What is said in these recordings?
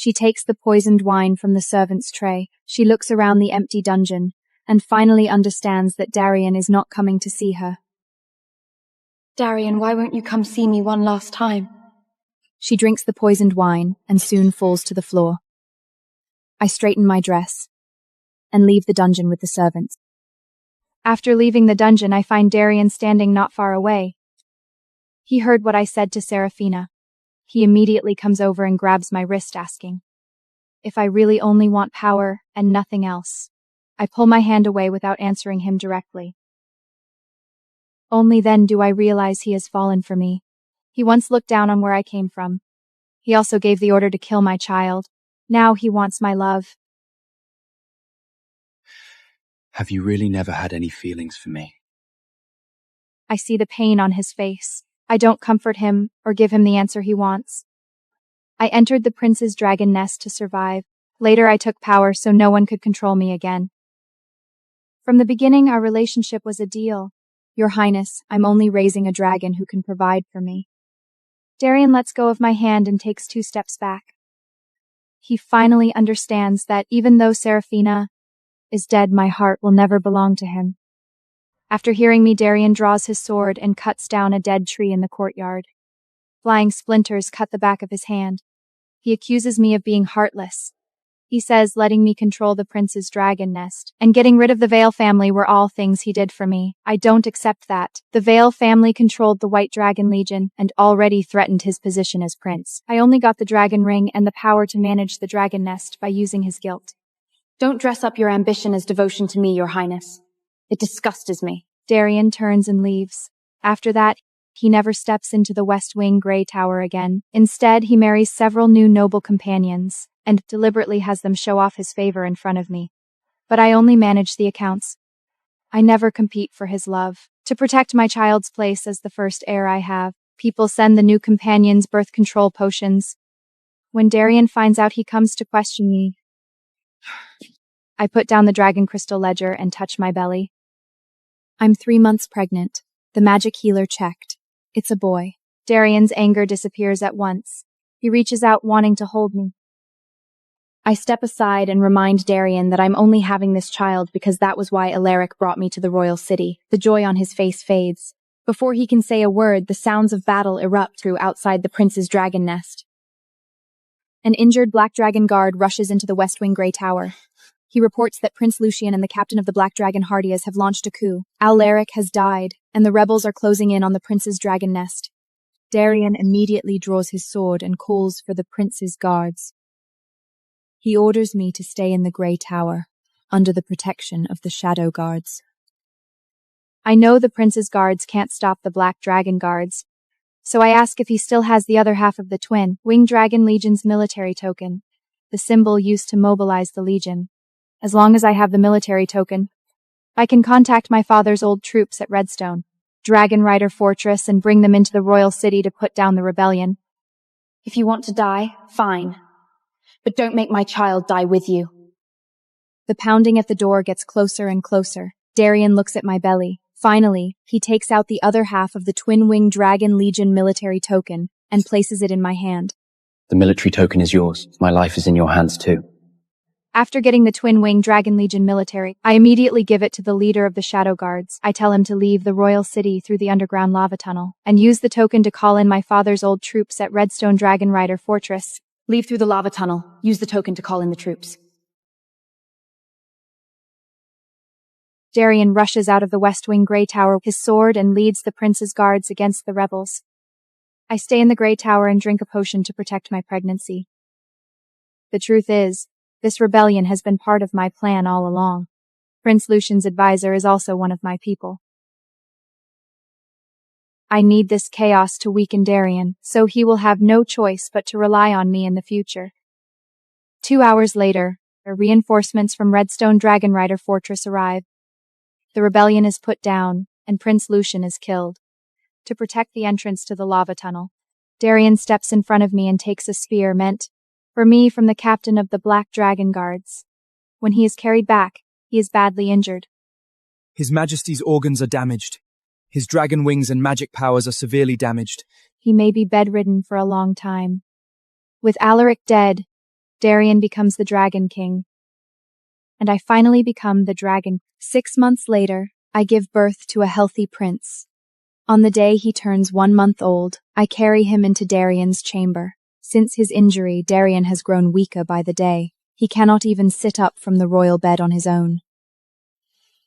She takes the poisoned wine from the servant's tray. She looks around the empty dungeon and finally understands that Darian is not coming to see her. Darian, why won't you come see me one last time? She drinks the poisoned wine and soon falls to the floor. I straighten my dress and leave the dungeon with the servants. After leaving the dungeon, I find Darian standing not far away. He heard what I said to Serafina. He immediately comes over and grabs my wrist, asking if I really only want power and nothing else. I pull my hand away without answering him directly. Only then do I realize he has fallen for me. He once looked down on where I came from. He also gave the order to kill my child. Now he wants my love. Have you really never had any feelings for me? I see the pain on his face. I don't comfort him or give him the answer he wants. I entered the prince's dragon nest to survive. Later I took power so no one could control me again. From the beginning, our relationship was a deal. Your Highness, I'm only raising a dragon who can provide for me. Darian lets go of my hand and takes 2 steps back. He finally understands that even though Serafina is dead, my heart will never belong to him. After hearing me, Darian draws his sword and cuts down a dead tree in the courtyard. Flying splinters cut the back of his hand. He accuses me of being heartless. He says letting me control the prince's dragon nest and getting rid of the Vale family were all things he did for me. I don't accept that. The Vale family controlled the White Dragon Legion and already threatened his position as prince. I only got the dragon ring and the power to manage the dragon nest by using his guilt. Don't dress up your ambition as devotion to me, Your Highness. It disgusts me. Darian turns and leaves. After that, he never steps into the West Wing Grey Tower again. Instead, he marries several new noble companions and deliberately has them show off his favor in front of me. But I only manage the accounts. I never compete for his love. To protect my child's place as the first heir I have, people send the new companions birth control potions. When Darian finds out, he comes to question me. I put down the dragon crystal ledger and touch my belly. I'm 3 months pregnant. The magic healer checked. It's a boy. Darian's anger disappears at once. He reaches out, wanting to hold me. I step aside and remind Darian that I'm only having this child because that was why Alaric brought me to the royal city. The joy on his face fades. Before he can say a word, the sounds of battle erupt through outside the prince's dragon nest. An injured Black Dragon guard rushes into the West Wing Grey Tower. He reports that Prince Lucian and the captain of the Black Dragon Hardias have launched a coup. Alaric has died, and the rebels are closing in on the prince's dragon nest. Darian immediately draws his sword and calls for the prince's guards. He orders me to stay in the Grey Tower, under the protection of the Shadow Guards. I know the prince's guards can't stop the Black Dragon guards, so I ask if he still has the other half of the Twin Winged Dragon Legion's military token, the symbol used to mobilize the Legion. As long as I have the military token, I can contact my father's old troops at Redstone, Dragon Rider Fortress, and bring them into the royal city to put down the rebellion. If you want to die, fine. But don't make my child die with you. The pounding at the door gets closer and closer. Darian looks at my belly. Finally, he takes out the other half of the Twin-Winged Dragon Legion military token and places it in my hand. The military token is yours. My life is in your hands too. After getting the Twin-Winged Dragon Legion military, I immediately give it to the leader of the Shadow Guards. I tell him to leave the royal city through the underground lava tunnel and use the token to call in my father's old troops at Redstone Dragon Rider Fortress. Leave through the lava tunnel. Use the token to call in the troops. Darian rushes out of the West Wing Grey Tower with his sword and leads the prince's guards against the rebels. I stay in the Grey Tower and drink a potion to protect my pregnancy. The truth is, this rebellion has been part of my plan all along. Prince Lucian's advisor is also one of my people. I need this chaos to weaken Darian, so he will have no choice but to rely on me in the future. 2 hours later, reinforcements from Redstone Dragon Rider Fortress arrive. The rebellion is put down, and Prince Lucian is killed. To protect the entrance to the lava tunnel, Darian steps in front of me and takes a spear meant for me from the captain of the Black Dragon Guards. When he is carried back, he is badly injured. His Majesty's organs are damaged. His dragon wings and magic powers are severely damaged. He may be bedridden for a long time. With Alaric dead, Darian becomes the Dragon King. And I finally become the dragon. 6 months later, I give birth to a healthy prince. On the day he turns 1 month old, I carry him into Darian's chamber. Since his injury, Darian has grown weaker by the day. He cannot even sit up from the royal bed on his own.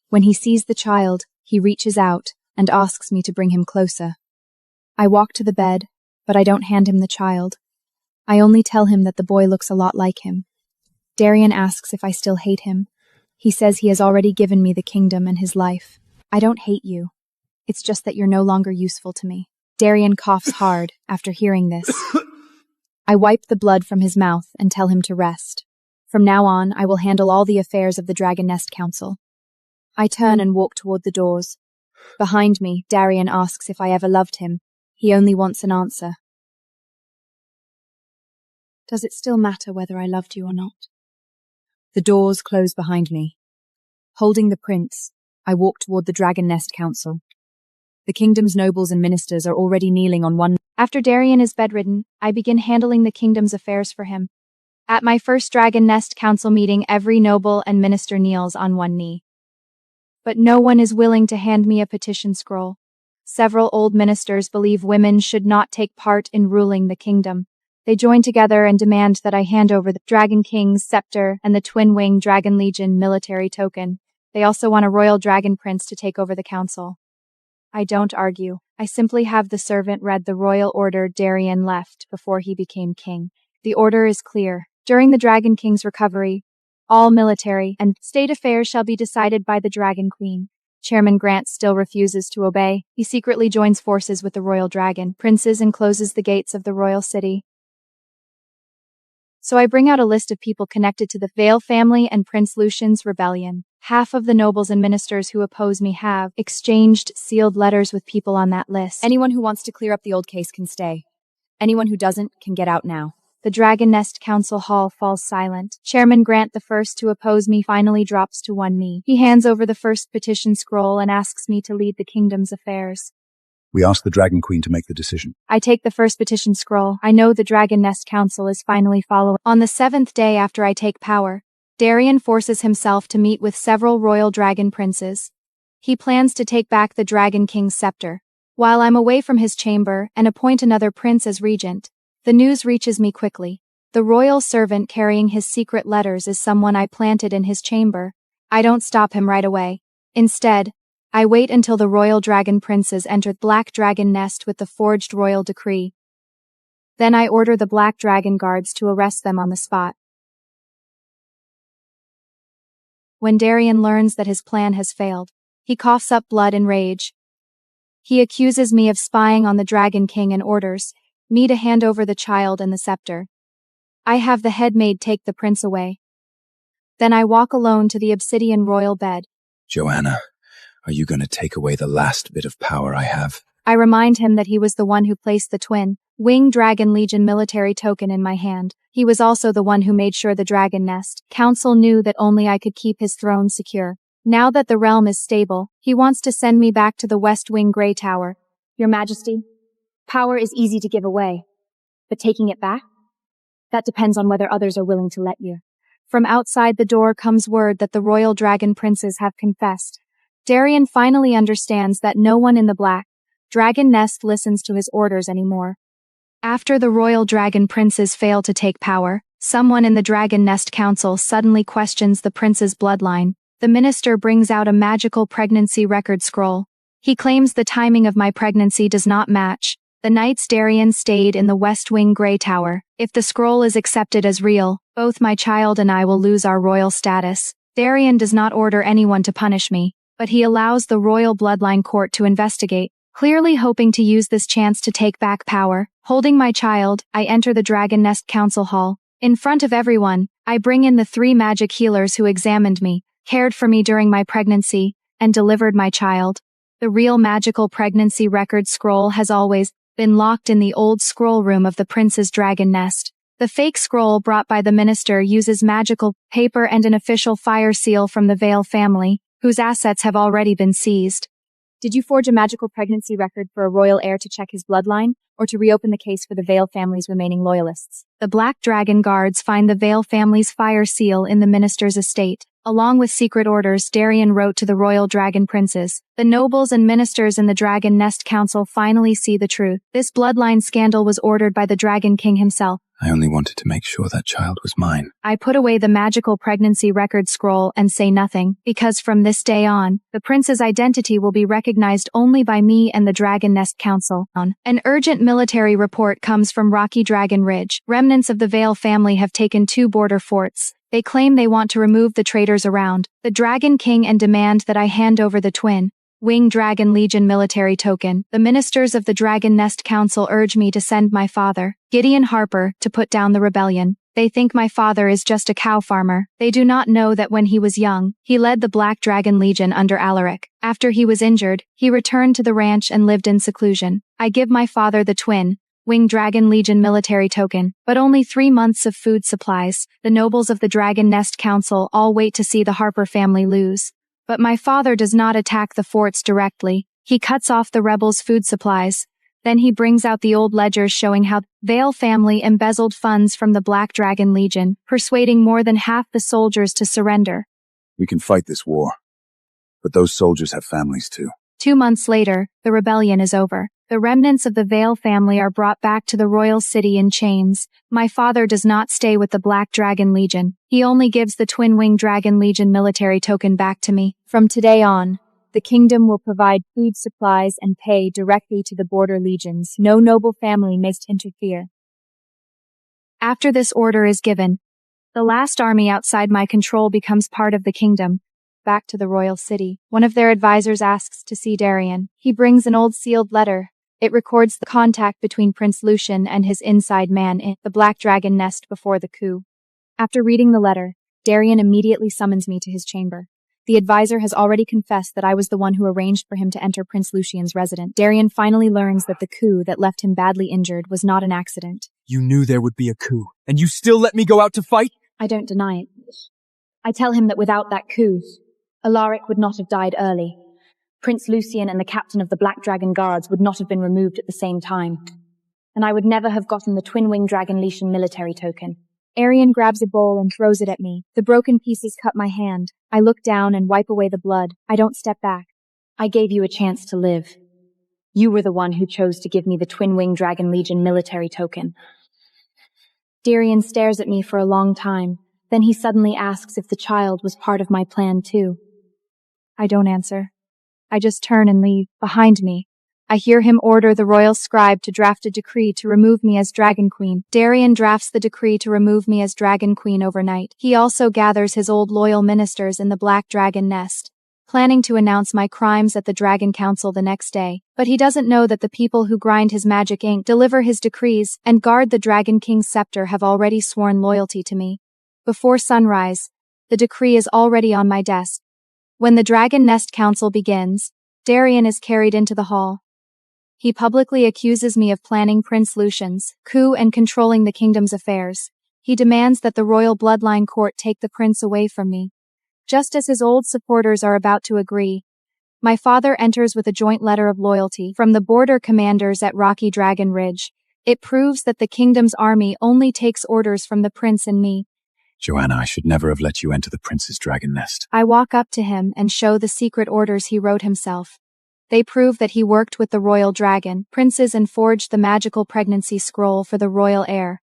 When he sees the child, he reaches out and asks me to bring him closer. I walk to the bed, but I don't hand him the child. I only tell him that the boy looks a lot like him. Darian asks if I still hate him. He says he has already given me the kingdom and his life. I don't hate you. It's just that you're no longer useful to me. Darian coughs hard after hearing this. I wipe the blood from his mouth and tell him to rest. From now on, I will handle all the affairs of the Dragon Nest Council. I turn and walk toward the doors. Behind me, Darian asks if I ever loved him. He only wants an answer. Does it still matter whether I loved you or not? The doors close behind me. Holding the prince, I walk toward the Dragon Nest Council. The kingdom's nobles and ministers are already kneeling on one. After Darian is bedridden, I begin handling the kingdom's affairs for him. At my first Dragon Nest Council meeting, every noble and minister kneels on one knee. But no one is willing to hand me a petition scroll. Several old ministers believe women should not take part in ruling the kingdom. They join together and demand that I hand over the Dragon King's scepter and the twin-wing Dragon Legion military token. They also want a royal dragon prince to take over the council. I don't argue. I simply have the servant read the royal order Darian left before he became king. The order is clear. During the Dragon King's recovery, all military and state affairs shall be decided by the Dragon Queen. Chairman Grant still refuses to obey. He secretly joins forces with the royal dragon princes and closes the gates of the royal city. So I bring out a list of people connected to the Vale family and Prince Lucian's rebellion. Half of the nobles and ministers who oppose me have exchanged sealed letters with people on that list. Anyone who wants to clear up the old case can stay. Anyone who doesn't can get out now. The Dragon Nest Council Hall falls silent. Chairman Grant, the first to oppose me, finally drops to one knee. He hands over the first petition scroll and asks me to lead the kingdom's affairs. We ask the Dragon Queen to make the decision. I take the first petition scroll. I know the Dragon Nest Council is finally following. On the 7th day after I take power, Darian forces himself to meet with several royal dragon princes. He plans to take back the Dragon King's scepter, while I'm away from his chamber, and appoint another prince as regent. The news reaches me quickly. The royal servant carrying his secret letters is someone I planted in his chamber. I don't stop him right away. Instead, I wait until the royal dragon princes enter the Black Dragon Nest with the forged royal decree. Then I order the Black Dragon Guards to arrest them on the spot. When Darian learns that his plan has failed, he coughs up blood in rage. He accuses me of spying on the Dragon King and orders me to hand over the child and the scepter. I have the head maid take the prince away. Then I walk alone to the obsidian royal bed. Joanna, are you going to take away the last bit of power I have? I remind him that he was the one who placed the twin-wing Dragon Legion military token in my hand. He was also the one who made sure the Dragon Nest Council knew that only I could keep his throne secure. Now that the realm is stable, he wants to send me back to the West Wing Grey Tower. Your Majesty, power is easy to give away, but taking it back? That depends on whether others are willing to let you. From outside the door comes word that the royal dragon princes have confessed. Darian finally understands that no one in the Black Dragon Nest listens to his orders anymore. After the royal dragon princes fail to take power, someone in the Dragon Nest Council suddenly questions the prince's bloodline. The minister brings out a magical pregnancy record scroll. He claims the timing of my pregnancy does not match the nights Darian stayed in the West Wing Grey Tower. If the scroll is accepted as real, both my child and I will lose our royal status. Darian does not order anyone to punish me, but he allows the royal bloodline court to investigate, clearly hoping to use this chance to take back power. Holding my child, I enter the Dragon Nest Council Hall. In front of everyone, I bring in the 3 magic healers who examined me, cared for me during my pregnancy, and delivered my child. The real magical pregnancy record scroll has always been locked in the old scroll room of the prince's dragon nest. The fake scroll brought by the minister uses magical paper and an official fire seal from the Vale family, whose assets have already been seized. Did you forge a magical pregnancy record for a royal heir to check his bloodline, or to reopen the case for the Vale family's remaining loyalists. The Black Dragon Guards find the Vale family's fire seal in the minister's estate. Along with secret orders, Darian wrote to the royal dragon princes. The nobles and ministers in the Dragon Nest Council finally see the truth. This bloodline scandal was ordered by the Dragon King himself. I only wanted to make sure that child was mine. I put away the magical pregnancy record scroll and say nothing, because from this day on, the prince's identity will be recognized only by me and the Dragon Nest Council. An urgent military report comes from Rocky Dragon Ridge. Remnants of the Vale family have taken 2 border forts. They claim they want to remove the traitors around the Dragon King and demand that I hand over the twin Wing Dragon Legion military token. The ministers of the Dragon Nest Council urge me to send my father, Gideon Harper, to put down the rebellion. They think my father is just a cow farmer. They do not know that when he was young, he led the Black Dragon Legion under Alaric. After he was injured, he returned to the ranch and lived in seclusion. I give my father the twin Wing Dragon Legion military token, but only 3 months of food supplies. The nobles of the Dragon Nest Council all wait to see the Harper family lose. But my father does not attack the forts directly. He cuts off the rebels' food supplies. Then he brings out the old ledgers showing how Vale family embezzled funds from the Black Dragon Legion, persuading more than half the soldiers to surrender. We can fight this war, but those soldiers have families too. 2 months later, the rebellion is over. The remnants of the Vale family are brought back to the royal city in chains. My father does not stay with the Black Dragon Legion. He only gives the Twin Wing Dragon Legion military token back to me. From today on, the kingdom will provide food supplies and pay directly to the border legions. No noble family may interfere. After this order is given, the last army outside my control becomes part of the kingdom. Back to the royal city, one of their advisors asks to see Darian. He brings an old sealed letter. It records the contact between Prince Lucian and his inside man in the Black Dragon Nest before the coup. After reading the letter, Darian immediately summons me to his chamber. The advisor has already confessed that I was the one who arranged for him to enter Prince Lucian's residence. Darian finally learns that the coup that left him badly injured was not an accident. You knew there would be a coup, and you still let me go out to fight? I don't deny it. I tell him that without that coup, Alaric would not have died early. Prince Lucian and the captain of the Black Dragon Guards would not have been removed at the same time. And I would never have gotten the Twin Wing Dragon Legion military token. Arian grabs a bowl and throws it at me. The broken pieces cut my hand. I look down and wipe away the blood. I don't step back. I gave you a chance to live. You were the one who chose to give me the Twin Wing Dragon Legion military token. Darian stares at me for a long time. Then he suddenly asks if the child was part of my plan too. I don't answer. I just turn and leave. Behind me, I hear him order the royal scribe to draft a decree to remove me as Dragon Queen. Darian drafts the decree to remove me as Dragon Queen overnight. He also gathers his old loyal ministers in the Black Dragon Nest, planning to announce my crimes at the Dragon Council the next day. But he doesn't know that the people who grind his magic ink, deliver his decrees, and guard the Dragon King's scepter have already sworn loyalty to me. Before sunrise, the decree is already on my desk. When the Dragon Nest Council begins, Darian is carried into the hall. He publicly accuses me of planning Prince Lucian's coup and controlling the kingdom's affairs. He demands that the royal bloodline court take the prince away from me. Just as his old supporters are about to agree, my father enters with a joint letter of loyalty from the border commanders at Rocky Dragon Ridge. It proves that the kingdom's army only takes orders from the prince and me. Joanna, I should never have let you enter the prince's dragon nest. I walk up to him and show the secret orders he wrote himself. They prove that he worked with the royal dragon princes and forged the magical pregnancy scroll for the royal heir.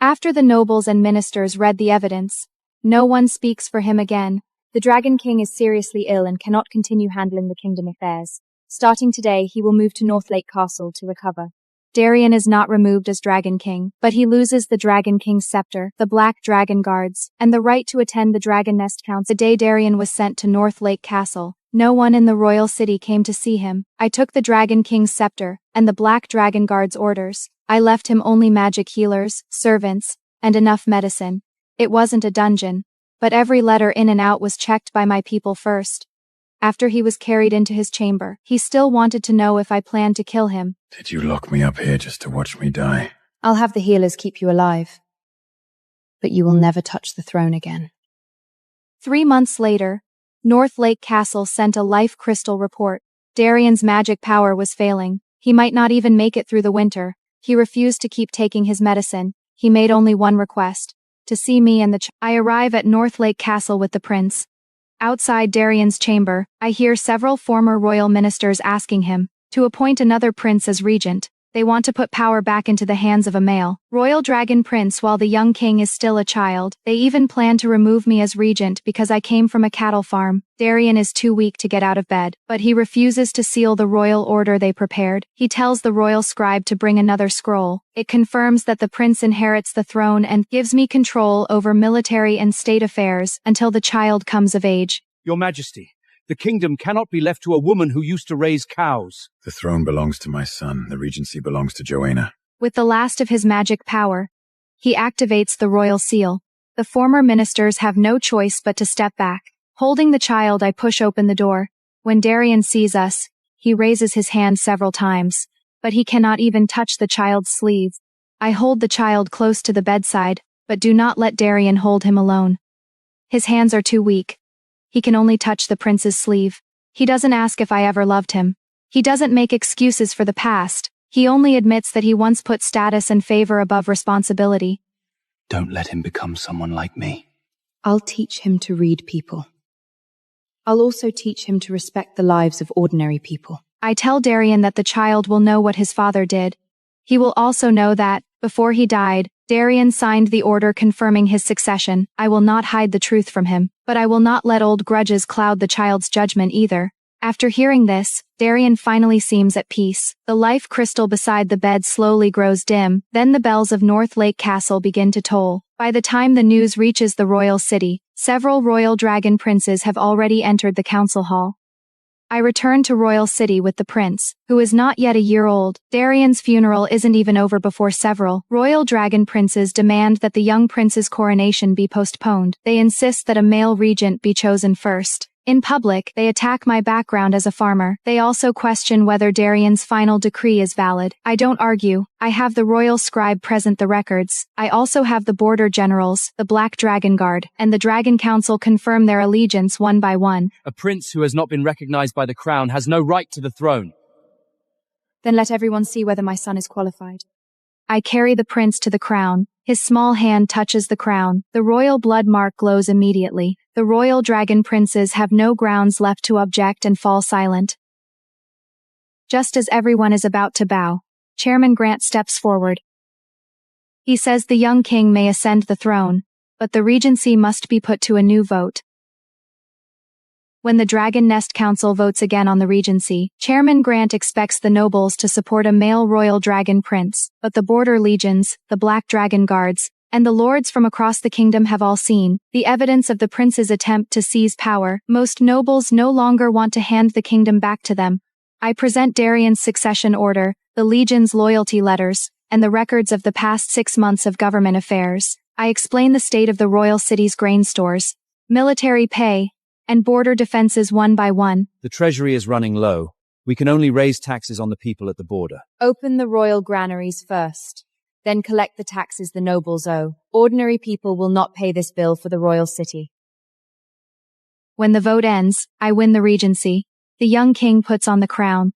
After the nobles and ministers read the evidence, no one speaks for him again. The Dragon King is seriously ill and cannot continue handling the kingdom affairs. Starting today, he will move to Northlake Castle to recover. Darian is not removed as Dragon King, but he loses the Dragon King's scepter, the Black Dragon Guards, and the right to attend the Dragon Nest Council. The day Darian was sent to Northlake Castle, no one in the royal city came to see him. I took the Dragon King's scepter, and the Black Dragon Guard's orders. I left him only magic healers, servants, and enough medicine. It wasn't a dungeon, but every letter in and out was checked by my people first. After he was carried into his chamber, he still wanted to know if I planned to kill him. Did you lock me up here just to watch me die? I'll have the healers keep you alive. But you will never touch the throne again. 3 months later, Northlake Castle sent a life crystal report. Darian's magic power was failing. He might not even make it through the winter. He refused to keep taking his medicine. He made only one request: to see me and I arrive at North Lake Castle with the prince. Outside Darian's chamber, I hear several former royal ministers asking him to appoint another prince as regent. They want to put power back into the hands of a male royal dragon prince while the young king is still a child. They even plan to remove me as regent because I came from a cattle farm. Darian is too weak to get out of bed, but he refuses to seal the royal order they prepared. He tells the royal scribe to bring another scroll. It confirms that the prince inherits the throne and gives me control over military and state affairs until the child comes of age. Your Majesty, the kingdom cannot be left to a woman who used to raise cows. The throne belongs to my son. The regency belongs to Joanna. With the last of his magic power, he activates the royal seal. The former ministers have no choice but to step back. Holding the child, I push open the door. When Darian sees us, he raises his hand several times, but he cannot even touch the child's sleeve. I hold the child close to the bedside, but do not let Darian hold him alone. His hands are too weak. He can only touch the prince's sleeve. He doesn't ask if I ever loved him. He doesn't make excuses for the past. He only admits that he once put status and favor above responsibility. Don't let him become someone like me. I'll teach him to read people. I'll also teach him to respect the lives of ordinary people. I tell Darian that the child will know what his father did. He will also know that, before he died, Darian signed the order confirming his succession. I will not hide the truth from him, but I will not let old grudges cloud the child's judgment either. After hearing this, Darian finally seems at peace. The life crystal beside the bed slowly grows dim, then the bells of North Lake Castle begin to toll. By the time the news reaches the royal city, several royal dragon princes have already entered the council hall. I return to Royal City with the prince, who is not yet a year old. Darian's funeral isn't even over before several royal dragon princes demand that the young prince's coronation be postponed. They insist that a male regent be chosen first. In public, they attack my background as a farmer. They also question whether Darian's final decree is valid. I don't argue. I have the royal scribe present the records. I also have the border generals, the Black Dragon Guard, and the Dragon Council confirm their allegiance one by one. A prince who has not been recognized by the crown has no right to the throne. Then let everyone see whether my son is qualified. I carry the prince to the crown. His small hand touches the crown. The royal blood mark glows immediately. The royal dragon princes have no grounds left to object and fall silent. Just as everyone is about to bow, Chairman Grant steps forward. He says the young king may ascend the throne, but the regency must be put to a new vote. When the Dragon Nest Council votes again on the regency, Chairman Grant expects the nobles to support a male royal dragon prince, but the border legions, the Black Dragon Guards, and the lords from across the kingdom have all seen the evidence of the prince's attempt to seize power. Most nobles no longer want to hand the kingdom back to them. I present Darian's succession order, the legion's loyalty letters, and the records of the past 6 months of government affairs. I explain the state of the royal city's grain stores, military pay, and border defenses one by one. The treasury is running low. We can only raise taxes on the people at the border. Open the royal granaries first. Then collect the taxes the nobles owe. Ordinary people will not pay this bill for the royal city. When the vote ends, I win the regency. The young king puts on the crown.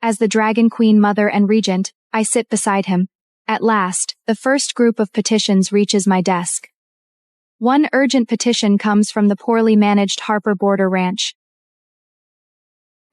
As the dragon queen mother and regent, I sit beside him. At last, the first group of petitions reaches my desk. One urgent petition comes from the poorly managed Harper Border Ranch.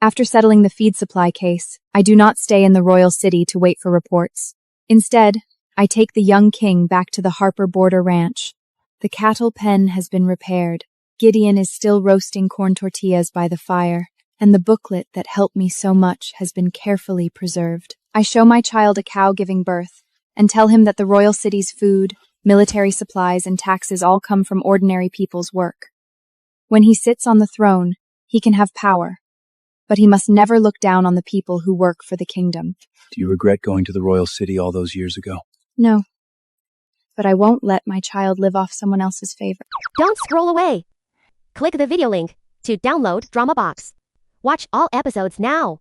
After settling the feed supply case, I do not stay in the royal city to wait for reports. Instead, I take the young king back to the Harper Border Ranch. The cattle pen has been repaired. Gideon is still roasting corn tortillas by the fire, and the booklet that helped me so much has been carefully preserved. I show my child a cow giving birth, and tell him that the royal city's food, military supplies, and taxes all come from ordinary people's work. When he sits on the throne, he can have power, but he must never look down on the people who work for the kingdom. Do you regret going to the royal city all those years ago? No, but I won't let my child live off someone else's favor. Don't scroll away. Click the video link to download Drama Box. Watch all episodes now.